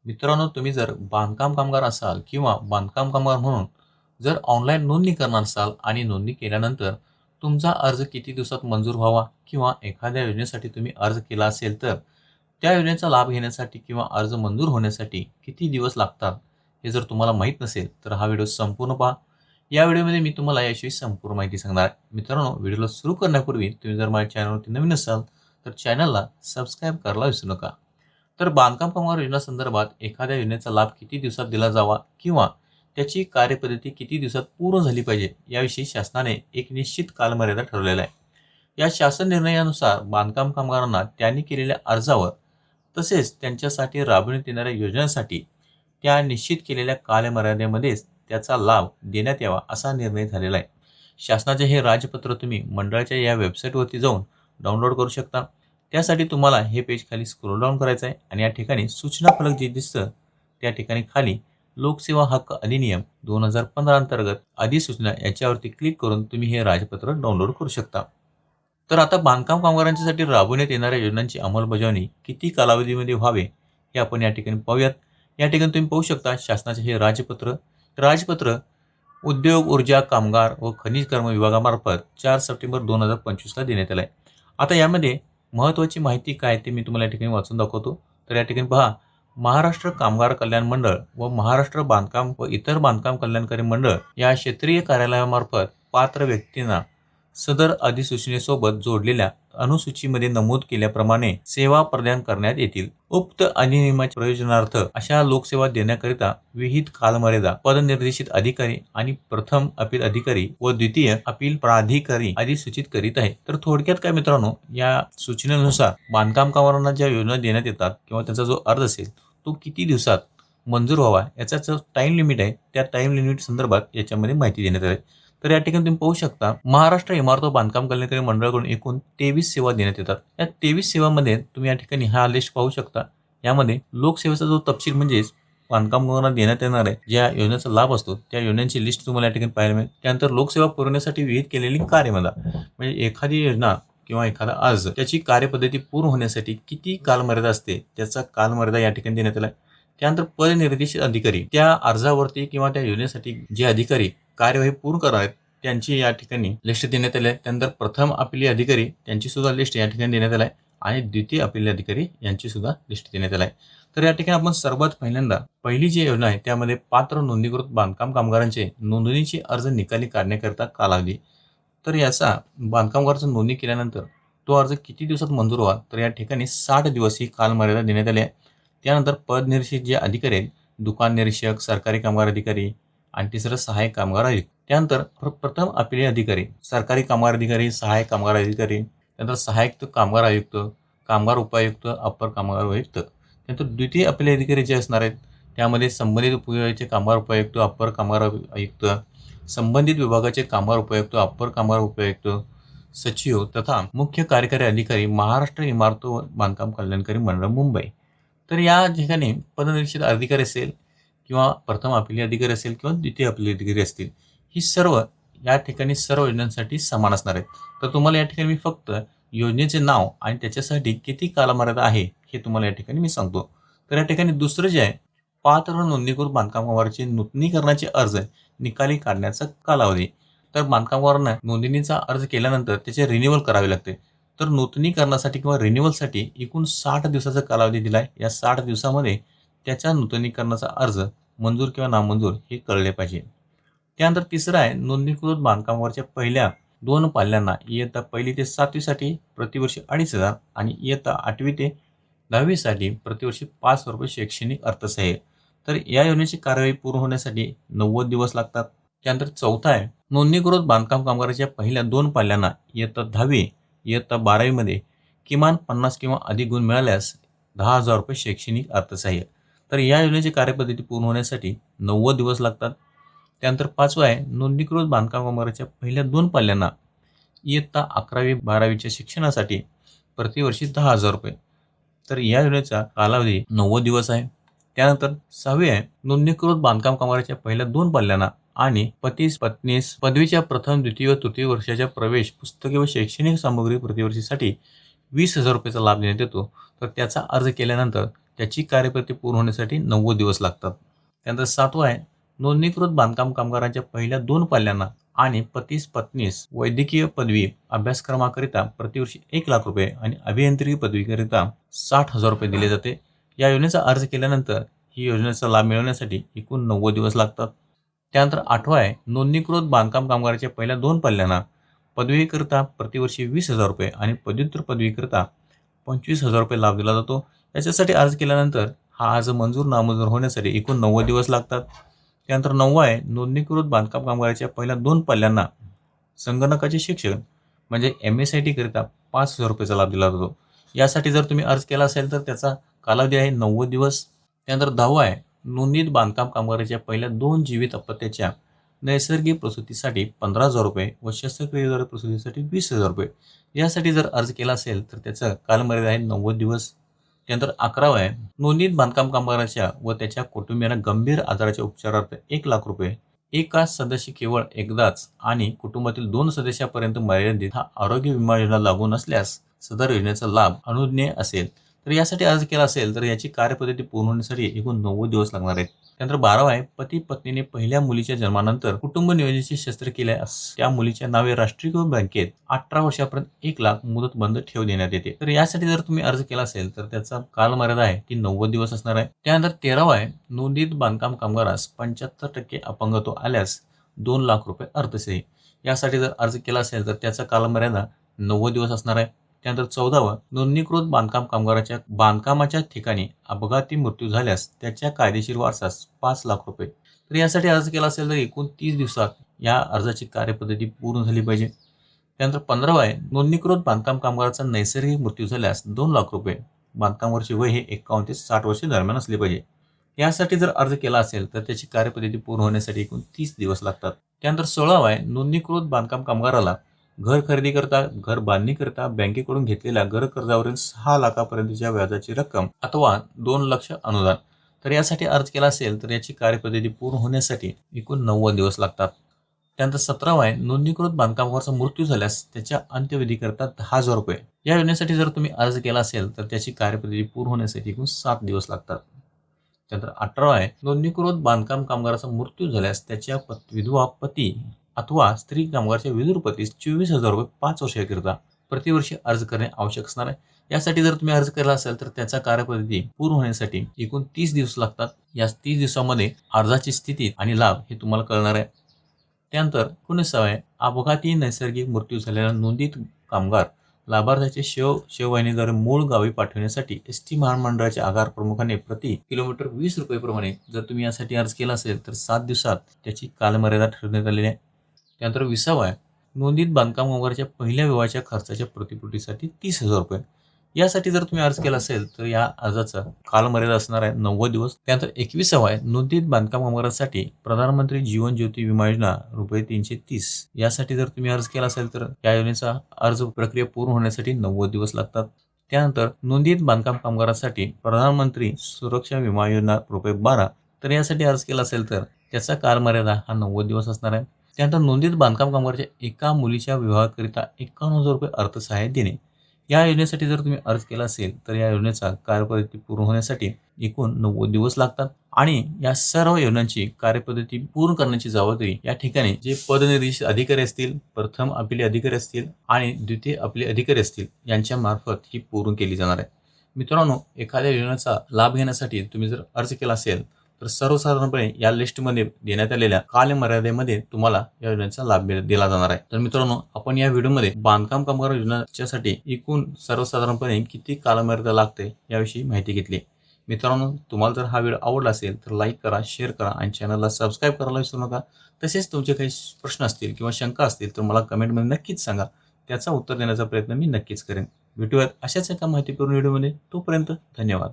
मित्रांनो, तुम्ही जर बांधकाम कामगार असाल किंवा बांधकाम कामगार म्हणून जर ऑनलाईन नोंदणी करणार असाल आणि नोंदणी केल्यानंतर तुमचा अर्ज किती दिवसात मंजूर व्हावा किंवा एखाद्या योजनेसाठी तुम्ही अर्ज केला असेल तर त्या योजनेचा लाभ घेण्यासाठी किंवा अर्ज मंजूर होण्यासाठी किती दिवस लागतात हे जर तुम्हाला माहीत नसेल तर हा व्हिडिओ संपूर्ण पहा. या व्हिडिओमध्ये मी तुम्हाला याविषयी संपूर्ण माहिती सांगणार आहे. मित्रांनो, व्हिडिओला सुरू करण्यापूर्वी तुम्ही जर माझ्या चॅनलवरती नवीन असाल तर चॅनलला सबस्क्राईब करायला विसरू नका. तर बांधकाम कामगार योजनेसंदर्भात एखाद्या योजनेचा लाभ किती दिवसात दिला जावा किंवा त्याची कार्यपद्धती किती दिवसात पूर्ण झाली पाहिजे याविषयी शासनाने एक निश्चित कालमर्यादा ठरवलेला आहे. या शासन निर्णयानुसार बांधकाम कामगारांना त्यांनी केलेल्या अर्जावर तसेच त्यांच्यासाठी राबविण्यात येणाऱ्या योजनांसाठी त्या निश्चित केलेल्या कालमर्यादेमध्येच त्याचा लाभ देण्यात यावा असा निर्णय झालेला आहे. शासनाचे हे राजपत्र तुम्ही मंडळाच्या या वेबसाईटवरती जाऊन डाउनलोड करू शकता. त्यासाठी तुम्हाला हे पेज खाली स्क्रोल डाऊन करायचं आहे आणि या ठिकाणी सूचना फलक जे दिसतं त्या ठिकाणी खाली लोकसेवा हक्क अधिनियम 2015 अंतर्गत अधिसूचना याच्यावरती क्लिक करून तुम्ही हे राजपत्र डाउनलोड करू शकता. तर आता बांधकाम कामगारांच्यासाठी राबवण्यात येणाऱ्या योजनांची अंमलबजावणी किती कालावधीमध्ये व्हावे हे आपण या ठिकाणी पाहूयात. या ठिकाणी तुम्ही पाहू शकता शासनाचे हे राजपत्र उद्योग, ऊर्जा, कामगार व खनिज कर्म विभागामार्फत 4 सप्टेंबर 2025ला देण्यात आलं आहे. आता यामध्ये महत्त्वाची माहिती काय ते मी तुम्हाला या ठिकाणी वाचून दाखवतो. तर या ठिकाणी पहा, महाराष्ट्र कामगार कल्याण मंडळ व महाराष्ट्र बांधकाम व इतर बांधकाम कल्याणकारी मंडळ या क्षेत्रीय कार्यालयामार्फत पात्र व्यक्तींना सदर अधिसूचनेसोबत जोडलेल्या अनुसूचीमध्ये नमूद केल्याप्रमाणे सेवा प्रदान करण्यात येतील. उक्त अधिनियमाच्या प्रयोजनार्थ अशा लोकसेवा देण्याकरिता विहित कालमर्यादा पदनिर्देशित अधिकारी आणि प्रथम अपील अधिकारी व द्वितीय अपील प्राधिकारी अधिसूचित करीत आहे. तर थोडक्यात काय मित्रांनो, या सूचनेनुसार बांधकाम कामगारांना ज्या योजना देण्यात येतात किंवा त्याचा जो अर्ज असेल तो किती दिवसात मंजूर व्हावा याचा जो टाइम लिमिट आहे त्या टाइम लिमिट संदर्भात याच्यामध्ये माहिती देण्यात आली. तर या ठिकाणी तुम्ही पाहू शकता, महाराष्ट्र इमारत व बांधकाम कल्याणकारी मंडळाकडून एकूण 23 सेवा देण्यात येतात. या 23 सेवांमध्ये तुम्ही या ठिकाणी हा लिस्ट पाहू शकता. यामध्ये लोकसेवेचा जो तपशील म्हणजेच बांधकाम कामगारांना देण्यात येणार आहे ज्या योजनेचा लाभ असतो त्या योजनांची लिस्ट तुम्हाला या ठिकाणी पाहायला मिळेल. त्यानंतर लोकसेवा पुरवण्यासाठी विहित केलेली कार्यमर्यादा म्हणजे एखादी योजना किंवा एखादा अर्ज त्याची कार्यपद्धती पूर्ण होण्यासाठी किती कालमर्यादा असते त्याचा कालमर्यादा या ठिकाणी देण्यात आला आहे. त्यानंतर पदनिर्देशित अधिकारी त्या अर्जावरती किंवा त्या योजनेसाठी जे अधिकारी कार्यवाही पूर्ण करणार आहेत त्यांची या ठिकाणी लिस्ट देण्यात आली आहे. त्यानंतर प्रथम अपील अधिकारी त्यांची सुद्धा लिस्ट या ठिकाणी देण्यात आली आहे आणि द्वितीय अपील अधिकारी यांची सुद्धा लिस्ट देण्यात आली आहे. तर या ठिकाणी आपण सर्वात पहिल्यांदा पहिली जी योजना आहे त्यामध्ये पात्र नोंदणीकृत बांधकाम कामगारांचे नोंदणीचे अर्ज निकाली काढण्याकरिता कालावधी. तर याचा बांधकाम कामगारांची नोंदणी केल्यानंतर तो अर्ज किती दिवसात मंजूर व्हावा तर या ठिकाणी 60 दिवस ही कालमर्यादा देण्यात आली आहे. त्यानंतर पदनिरीक्षक जे अधिकारी आहेत, दुकान निरीक्षक, सरकारी कामगार अधिकारी आणि तिसरं सहाय्यक कामगार आयुक्त. त्यानंतर प्रथम अपील अधिकारी, सरकारी कामगार अधिकारी, सहाय्यक कामगार अधिकारी, त्यानंतर सहाय्यक कामगार आयुक्त, कामगार उपायुक्त, अप्पर कामगार आयुक्त. त्यानंतर द्वितीय अपील अधिकारी जे असणार आहेत त्यामध्ये संबंधित उपविभागाचे कामगार उपायुक्त, अप्पर कामगार आयुक्त, संबंधित विभागाचे कामगार उपायुक्त, अप्पर कामगार उपायुक्त, सचिव तथा मुख्य कार्यकारी अधिकारी, महाराष्ट्र इमारत व बांधकाम कल्याणकारी मंडळ मुंबई. तर या ठिकाणी पदनिरीक्षित अधिकारी असेल किंवा प्रथम अपील अधिकारी असेल किंवा द्वितीय अपील अधिकारी असतील, ही सर्व या ठिकाणी सर्व योजनांसाठी समान असणार आहेत. तर तुम्हाला या ठिकाणी मी फक्त योजनेचे नाव आणि त्याच्यासाठी किती कालमर्यादा आहे हे तुम्हाला या ठिकाणी मी सांगतो. तर या ठिकाणी दुसरं जे आहे, पात्र नोंदणीकृत बांधकाम कामगारांचे नूतनीकरणाचे अर्ज निकाली काढण्याचा कालावधी. तर बांधकाम कामगारांना नोंदणीचा अर्ज केल्यानंतर त्याचे रिन्युअल करावे लागते. तर नूतनीकरणासाठी किंवा रिन्युअलसाठी एकूण 60 दिवसाचा कालावधी दिला आहे. या 60 दिवसामध्ये त्याच्या नूतनीकरणाचा अर्ज मंजूर किंवा नामंजूर हे कळले पाहिजे. त्यानंतर तिसरं आहे, नोंदणीकृत बांधकामावरच्या पहिल्या 2 पाल्यांना इयत्ता 1ली ते 7वीसाठी प्रतिवर्षी 2,500 आणि इयत्ता 8वी ते 10वीसाठी प्रतिवर्षी ₹500 शैक्षणिक अर्थसहाय्य. तर या योजनेची कार्यवाही पूर्ण होण्यासाठी 90 दिवस लागतात. त्यानंतर चौथा आहे, नोंदणीकृत बांधकाम कामगाराच्या पहिल्या 2 पाल्यांना इयत्ता 10वी, इयत्ता 12वीमध्ये किमान 50 किंवा अधिक गुण मिळाल्यास ₹10,000 शैक्षणिक अर्थसहाय्य. तर या योजनेची कार्यपद्धती पूर्ण होण्यासाठी 90 दिवस लागतात. त्यानंतर 5वं आहे, नोंदणीकृत बांधकाम कामगाराच्या पहिल्या 2 पाल्यांना इयत्ता 11वी 12वीच्या शिक्षणासाठी प्रतिवर्षी ₹10,000. तर या योजनेचा कालावधी 90 दिवस आहे. त्यानंतर 6वी आहे, नोंदणीकृत बांधकाम कामगाराच्या पहिल्या 2 पाल्यांना आणि पतीस पत्नीस पदवीच्या प्रथम, द्वितीय व तृतीय वर्षाच्या प्रवेश पुस्तके व शैक्षणिक सामग्री प्रतिवर्षीसाठी ₹20,000 लाभ देण्यात येतो. तर त्याचा अर्ज केल्यानंतर त्याची कार्यपद्धती पूर्ण होण्यासाठी 90 दिवस लागतात. त्यानंतर 7वा आहे, नोंदणीकृत बांधकाम कामगारांच्या पहिल्या 2 पाल्यांना आणि पतीस-पत्नीस वैद्यकीय पदवी अभ्यासक्रमाकरिता प्रतिवर्षी ₹1,00,000 आणि अभियांत्रिकी पदवीकरिता ₹60,000 दिले जाते. या योजनेचा अर्ज केल्यानंतर ही योजनेचा लाभ मिळवण्यासाठी एकूण 90 दिवस लागतात. त्यानंतर 8वा आहे, नोंदणीकृत बांधकाम कामगाराच्या पहिल्या 2 पाल्यांना पदवीकरिता प्रतिवर्षी ₹20,000 आणि पदव्युत्तर पदवीकरिता ₹25,000 लाभ दिला जातो. याच्यासाठी अर्ज केल्यानंतर हा अर्ज मंजूर नामंजूर होण्यासाठी एकूण 90 दिवस लागतात. त्यानंतर 9वा आहे, नोंदणीकृत बांधकाम कामगाराच्या पहिल्या 2 पाल्यांना संगणकाचे शिक्षण म्हणजे MSIT करिता ₹5,000 लाभ दिला जातो. यासाठी जर तुम्ही अर्ज केला असेल तर त्याचा कालावधी आहे 90 दिवस. त्यानंतर 10वा आहे, नोंदणीत बांधकाम कामगाराच्या पहिल्या 2 जीवित अपत्याच्या नैसर्गिक प्रसूतीसाठी ₹15,000 व शस्त्रक्रियेद्वारे प्रसूतीसाठी ₹20,000. यासाठी जर अर्ज केला असेल तर त्याचा कालमर्यादा आहे 90 दिवस. त्यानंतर 11वा आहे, नोंदणीत बांधकाम कामगाराच्या व त्याच्या कुटुंबियांना गंभीर आजाराच्या उपचारार्थ ₹1,00,000 एकाच सदस्य केवळ एकदाच आणि कुटुंबातील 2 सदस्यापर्यंत मर्यादित हा आरोग्य विमा योजना लागू नसल्यास सदर योजनेचा लाभ अनुज्ञेय असेल. तर यासाठी अर्ज केला असेल तर याची कार्यपद्धती पूर्ण होण्यासाठी एकूण 90 दिवस लागणार आहेत. त्यानंतर 12वा आहे, पती पत्नीने पहिल्या मुलीच्या जन्मानंतर कुटुंब नियोजनाची शस्त्र केल्यास त्या मुलीच्या नावे राष्ट्रीयकृत बँकेत 18 वर्षापर्यंत 1,00,000 मुदत बंद ठेव देण्यात येते. तर यासाठी जर तुम्ही अर्ज केला असेल तर त्याचा कालमर्यादा आहे ती 90 दिवस असणार आहे. त्यानंतर 13वा आहे, नोंदणीत बांधकाम कामगारास 75% अपंगत्व आल्यास ₹2,00,000 अर्थसहाय्य. यासाठी जर अर्ज केला असेल तर त्याचा कालमर्यादा 90 दिवस असणार आहे. त्यानंतर 14वा, नोंदणीकृत बांधकाम कामगाराच्या बांधकामाच्या ठिकाणी अपघाती मृत्यू झाल्यास त्याच्या कायदेशीर वारसास ₹5,00,000. तर यासाठी अर्ज केला असेल तर एकूण 30 दिवसात या अर्जाची कार्यपद्धती पूर्ण झाली पाहिजे. त्यानंतर 15वा आहे, नोंदणीकृत बांधकाम कामगाराचा नैसर्गिक मृत्यू झाल्यास ₹2,00,000. बांधकामाचे वय हे 51 ते 60 वर्षे दरम्यान असले पाहिजे. यासाठी जर अर्ज केला असेल तर त्याची कार्यपद्धती पूर्ण होण्यासाठी एकूण 30 दिवस लागतात. त्यानंतर 16वा आहे, नोंदणीकृत बांधकाम कामगाराला घर खरेदी करता, घर बांधणी करता बँकेकडून घेतलेल्या घर कर्जावरील 6 लाखापर्यंतच्या व्याजाची रक्कम अथवा 2,00,000 अनुदान. तर यासाठी अर्ज केला असेल तर याची कार्यपद्धती पूर्ण होण्यासाठी एकूण 90 दिवस लागतात. त्यानंतर 17वा आहे, नोंदणीकृत बांधकामाचा मृत्यू झाल्यास त्याच्या अंत्यविधीकरता ₹10,000. या योजनेसाठी जर तुम्ही अर्ज केला असेल तर त्याची कार्यपद्धती पूर्ण होण्यासाठी एकूण 7 दिवस लागतात. त्यानंतर 18वा आहे, नोंदणीकृत बांधकाम कामगाराचा मृत्यू झाल्यास त्याच्या विधवा पती अथवा स्त्री कामगाराच्या विधुर पतीस ₹24,000 5 वर्षाकरिता प्रतिवर्षी अर्ज करणे आवश्यक असणार आहे. यासाठी जर तुम्ही अर्ज केला असेल तर त्याचा कार्यपद्धती पूर्ण होण्यासाठी एकूण 30 दिवस लागतात. या 30 दिवसामध्ये अर्जाची स्थिती आणि लाभ हे तुम्हाला कळणार आहे. त्यानंतर 19वा आहे, अपघाती नैसर्गिक मृत्यू झालेला नोंदित कामगार लाभार्थ्याचे शेववाहिनीद्वारे मूळ गावी पाठवण्यासाठी एसटी महामंडळाच्या आगार प्रमुखाने प्रति किलोमीटर ₹20 प्रमाणे जर तुम्ही यासाठी अर्ज केला असेल तर 7 दिवसात त्याची कालमर्यादा ठरवण्यात आलेली आहे. त्यानंतर 20वा आहे, नोंदीत बांधकाम कामगाराच्या पहिल्या विवाहाच्या खर्चाच्या प्रतिपूर्तीसाठी ₹30,000. यासाठी जर तुम्ही अर्ज केला असेल तर या अर्जाचा कालमर्यादा असणार आहे 90 दिवस. त्यानंतर 21वा आहे, नोंदीत बांधकाम कामगारांसाठी प्रधानमंत्री जीवन ज्योती विमा योजना ₹330. यासाठी जर तुम्ही अर्ज केला असेल तर या योजनेचा अर्ज प्रक्रिया पूर्ण होण्यासाठी 90 दिवस लागतात. त्यानंतर नोंदीत बांधकाम कामगारांसाठी प्रधानमंत्री सुरक्षा विमा योजना ₹12. तर यासाठी अर्ज केला असेल तर त्याचा कालमर्यादा हा 90 दिवस असणार आहे. त्यानंतर नोंदीत बांधकाम कामगाराच्या एका मुलीच्या विवाहाकरिता ₹51,000 अर्थसहाय्य देणे. या योजनेसाठी जर तुम्ही अर्ज केला असेल तर या योजनेचा कार्यपद्धती पूर्ण होण्यासाठी एकूण 90 दिवस लागतात. आणि या सर्व योजनांची कार्यपद्धती पूर्ण करण्याची जबाबदारी या ठिकाणी जे पदनिर्देशित अधिकारी असतील, प्रथम अपील अधिकारी असतील आणि द्वितीय अपील अधिकारी असतील यांच्या मार्फत ही पूर्ण केली जाणार आहे. मित्रांनो, एखाद्या योजनेचा लाभ घेण्यासाठी तुम्ही जर अर्ज केला असेल तर सर्वसाधारणपणे या लिस्टमध्ये देण्यात आलेल्या कालमर्यादेमध्ये तुम्हाला या योजनेचा लाभ दिला जाणार आहे. तर मित्रांनो, आपण या व्हिडिओमध्ये बांधकाम कामगार योजनेसाठी एकूण सर्वसाधारणपणे किती कालमर्यादा लागते याविषयी माहिती घेतली. मित्रांनो, तुम्हाला जर हा व्हिडिओ आवडला असेल तर लाईक करा, शेअर करा आणि चॅनलला सबस्क्राईब करायला विसरू नका. तसेच तुमचे काही प्रश्न असतील किंवा शंका असतील तर मला कमेंटमध्ये नक्कीच सांगा. त्याचा उत्तर देण्याचा प्रयत्न मी नक्कीच करेन. भेटूयात अशाच एका माहितीपूर्ण व्हिडिओमध्ये. तोपर्यंत धन्यवाद.